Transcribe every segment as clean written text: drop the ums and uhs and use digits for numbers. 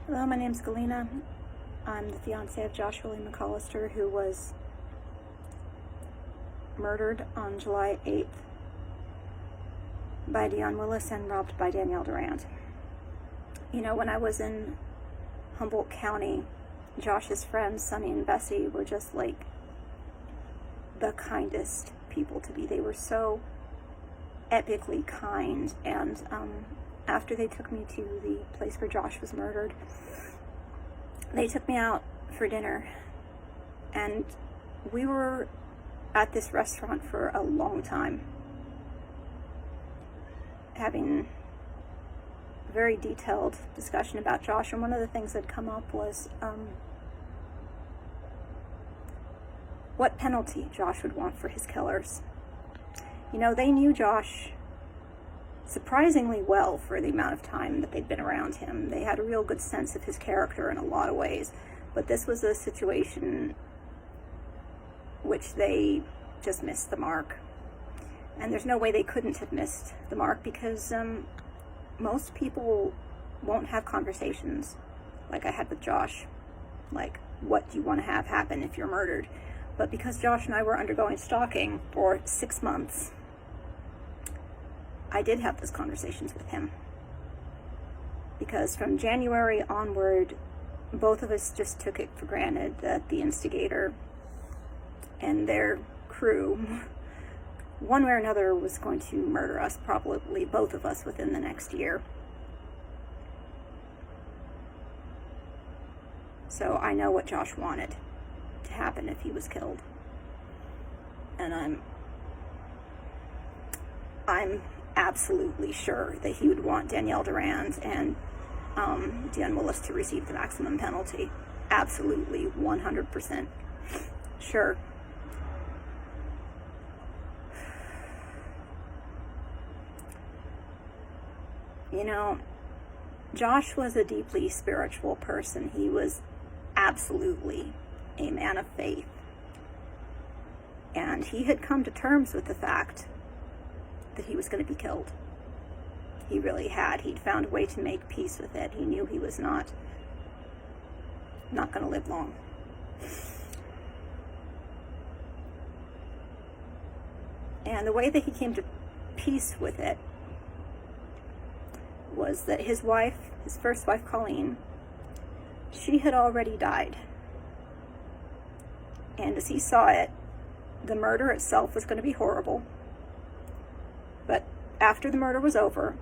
Hello, my name's Galena. I'm the fiancé of Joshua Lee McCollister, who was murdered on July 8th by Deunn Willis and robbed by Danielle Durand. You know, when I was in Humboldt County, Josh's friends, Sonny and Bessie, were just like the kindest people to be. They were so epically kind, and after they took me to the place where Josh was murdered, they took me out for dinner, and we were at this restaurant for a long time, having a very detailed discussion about Josh. And one of the things that come up was what penalty Josh would want for his killers. You know, they knew Josh surprisingly well for the amount of time that they'd been around him. They had a real good sense of his character in a lot of ways, but this was a situation which they just missed the mark. And there's no way they couldn't have missed the mark, because most people won't have conversations like I had with Josh, like, what do you want to have happen if you're murdered? But because Josh and I were undergoing stalking for 6 months, I did have those conversations with him. Because from January onward, both of us just took it for granted that the instigator and their crew, one way or another, was going to murder us, probably both of us, within the next year. So I know what Josh wanted to happen if he was killed. And I'm absolutely sure that he would want Danielle Durand and Deunn Willis to receive the maximum penalty. Absolutely, 100% sure. You know, Josh was a deeply spiritual person. He was absolutely a man of faith. And he had come to terms with the fact that he was going to be killed. He really had. He'd found a way to make peace with it. He knew he was not going to live long. And the way that he came to peace with it was that his wife, his first wife, Colleen, she had already died. And as he saw it, the murder itself was going to be horrible. But after the murder was over,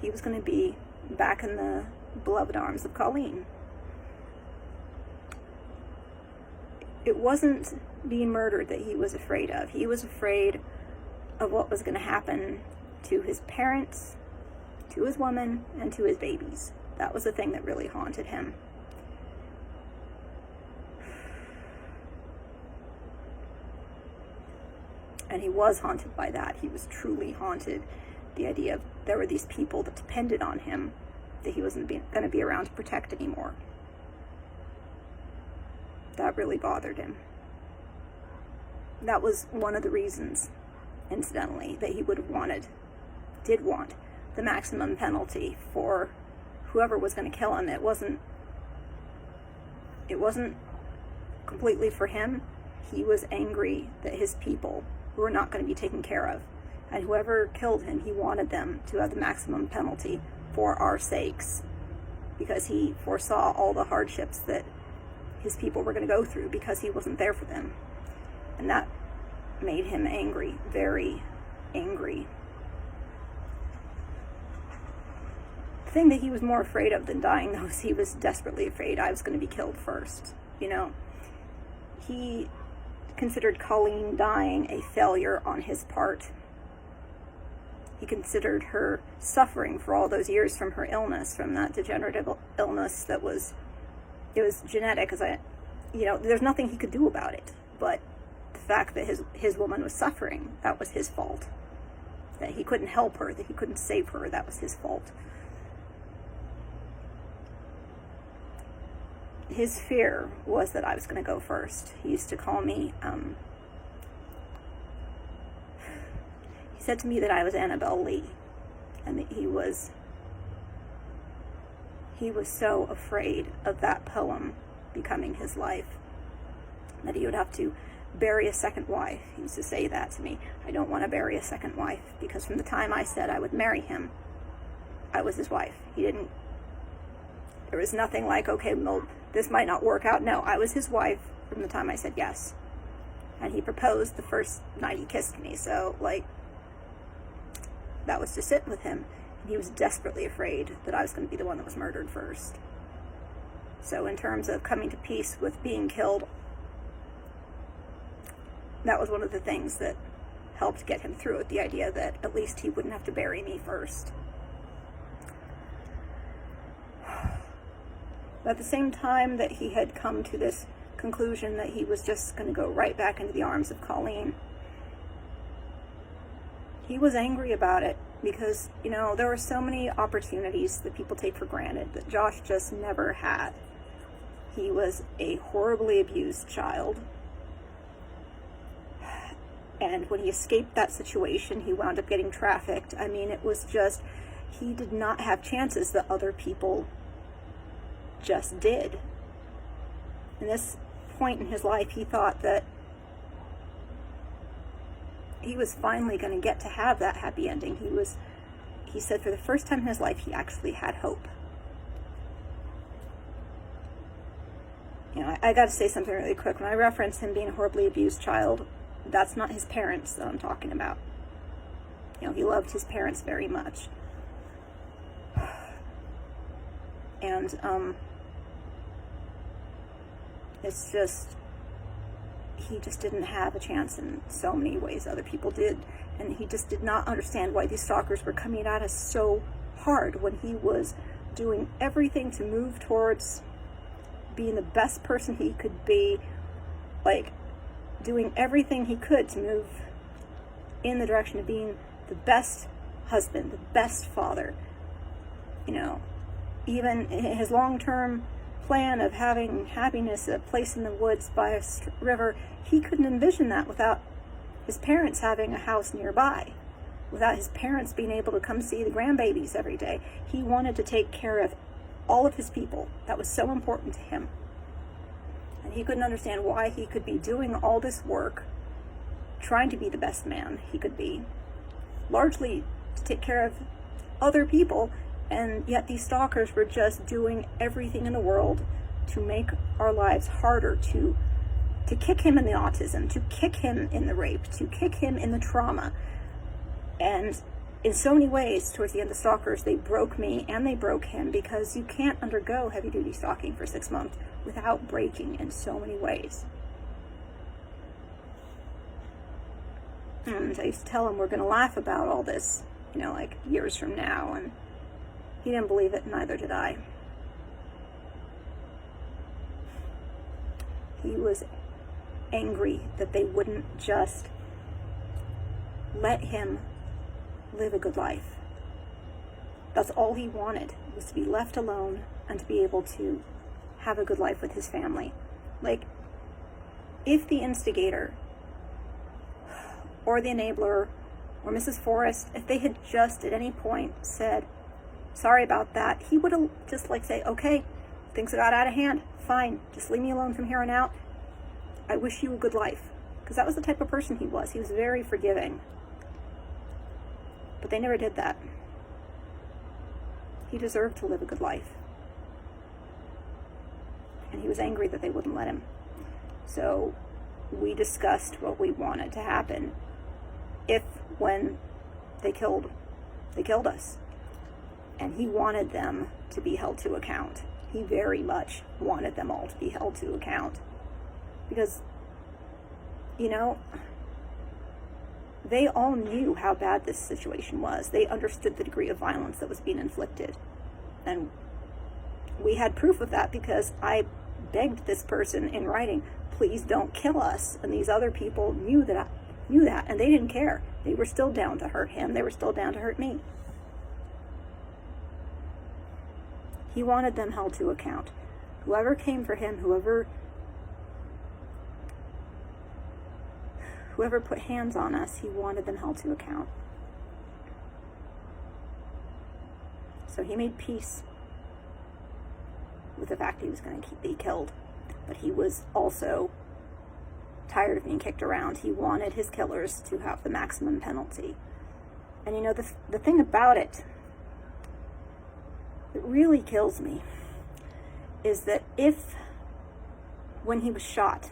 he was going to be back in the beloved arms of Colleen. It wasn't being murdered that he was afraid of. He was afraid of what was going to happen to his parents, to his woman, and to his babies. That was the thing that really haunted him. And he was haunted by that. He was truly haunted. The idea of there were these people that depended on him, that he wasn't going to be around to protect anymore. That really bothered him. That was one of the reasons, incidentally, that he did want the maximum penalty for whoever was going to kill him. It wasn't completely for him. He was angry that his people were not going to be taken care of. And whoever killed him, he wanted them to have the maximum penalty for our sakes, because he foresaw all the hardships that his people were going to go through because he wasn't there for them. And that made him angry, very angry. The thing that he was more afraid of than dying, though, is he was desperately afraid I was going to be killed first. You know, he considered Colleen dying a failure on his part. He considered her suffering for all those years from her illness, from that degenerative illness that was genetic. There's nothing he could do about it. But the fact that his woman was suffering, that was his fault. That he couldn't help her, that he couldn't save her, that was his fault. His fear was that I was going to go first. He used to call me, he said to me that I was Annabelle Lee, and that he He was so afraid of that poem becoming his life that he would have to bury a second wife. He used to say that to me. I don't want to bury a second wife, because from the time I said I would marry him, I was his wife. There was nothing like, okay, well, this might not work out. No, I was his wife from the time I said yes. And he proposed the first night he kissed me. So, like, that was to sit with him. And he was desperately afraid that I was going to be the one that was murdered first. So in terms of coming to peace with being killed, that was one of the things that helped get him through it, the idea that at least he wouldn't have to bury me first. But at the same time that he had come to this conclusion that he was just going to go right back into the arms of Colleen, he was angry about it, because, you know, there were so many opportunities that people take for granted that Josh just never had. He was a horribly abused child. And when he escaped that situation, he wound up getting trafficked. I mean, it was just, he did not have chances that other people just did. In this point in his life, he thought that he was finally going to get to have that happy ending. He said for the first time in his life, he actually had hope. You know, I got to say something really quick. When I reference him being a horribly abused child, that's not his parents that I'm talking about. You know, he loved his parents very much. And, it's just, he just didn't have a chance in so many ways other people did. And he just did not understand why these stalkers were coming at us so hard when he was doing everything to move towards being the best person he could be, like, doing everything he could to move in the direction of being the best husband, the best father. You know, even his long-term plan of having happiness, a place in the woods by a river, he couldn't envision that without his parents having a house nearby, without his parents being able to come see the grandbabies every day. He wanted to take care of all of his people. That was so important to him. And he couldn't understand why he could be doing all this work, trying to be the best man he could be, largely to take care of other people, and yet these stalkers were just doing everything in the world to make our lives harder, to kick him in the autism, to kick him in the rape, to kick him in the trauma. And in so many ways, towards the end, the stalkers, they broke me and they broke him, because you can't undergo heavy-duty stalking for 6 months without breaking in so many ways. And I used to tell him we're going to laugh about all this, you know, like years from now, and he didn't believe it, neither did I. He was angry that they wouldn't just let him live a good life. That's all he wanted, was to be left alone and to be able to have a good life with his family. Like, if the instigator or the enabler or Mrs. Forrest, if they had just at any point said, sorry about that, he would have just like say, okay, things got out of hand, fine, just leave me alone from here on out. I wish you a good life. Because that was the type of person he was. He was very forgiving. But they never did that. He deserved to live a good life. And he was angry that they wouldn't let him. So we discussed what we wanted to happen if, when they killed us. And he wanted them to be held to account. He very much wanted them all to be held to account. Because, you know, they all knew how bad this situation was. They understood the degree of violence that was being inflicted. And we had proof of that, because I begged this person in writing, please don't kill us. And these other people knew that, and they didn't care. They were still down to hurt him. They were still down to hurt me. He wanted them held to account. Whoever came for him, whoever put hands on us, he wanted them held to account. So he made peace with the fact he was going to be killed. But he was also tired of being kicked around. He wanted his killers to have the maximum penalty. And you know, the thing about it that really kills me is that if, when he was shot,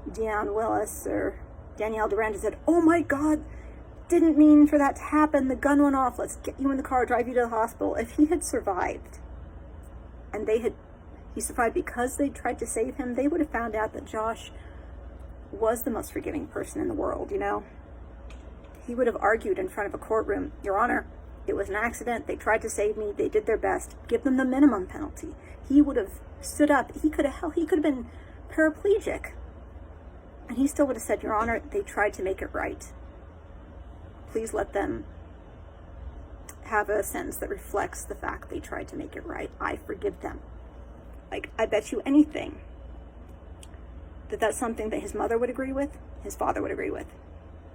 Deunn Willis or Danielle Durand said, "Oh my God, didn't mean for that to happen. The gun went off. Let's get you in the car, drive you to the hospital." If he had survived, and he survived because they tried to save him, they would have found out that Josh was the most forgiving person in the world, you know? He would have argued in front of a courtroom, "Your Honor, it was an accident. They tried to save me. They did their best. Give them the minimum penalty." He would have stood up. He could have been paraplegic. And he still would have said, "Your Honor, they tried to make it right. Please let them have a sentence that reflects the fact they tried to make it right. I forgive them." Like, I bet you anything that that's something that his mother would agree with, his father would agree with.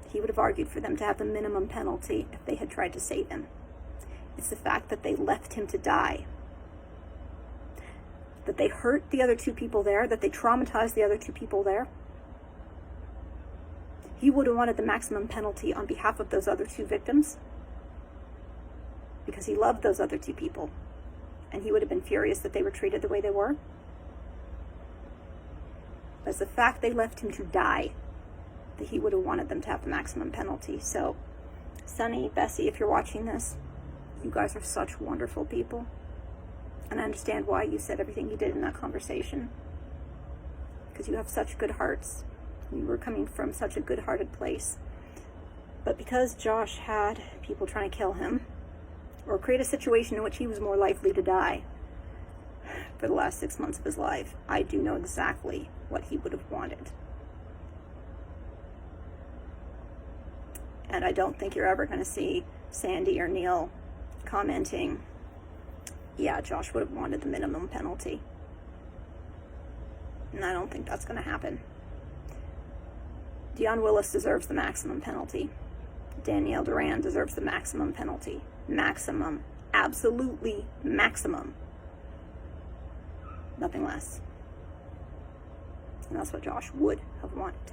He would have argued for them to have the minimum penalty if they had tried to save him. It's the fact that they left him to die, that they hurt the other two people there, that they traumatized the other two people there. He would have wanted the maximum penalty on behalf of those other two victims because he loved those other two people, and he would have been furious that they were treated the way they were. But it's the fact they left him to die that he would have wanted them to have the maximum penalty. So, Sonny, Bessie, if you're watching this, you guys are such wonderful people. And I understand why you said everything you did in that conversation. Because you have such good hearts. You were coming from such a good-hearted place. But because Josh had people trying to kill him, or create a situation in which he was more likely to die for the last 6 months of his life, I do know exactly what he would have wanted. And I don't think you're ever going to see Sandy or Neil commenting, "Yeah, Josh would have wanted the minimum penalty." And I don't think that's going to happen. Deunn Willis deserves the maximum penalty. Danielle Durand deserves the maximum penalty. Maximum. Absolutely maximum. Nothing less. And that's what Josh would have wanted.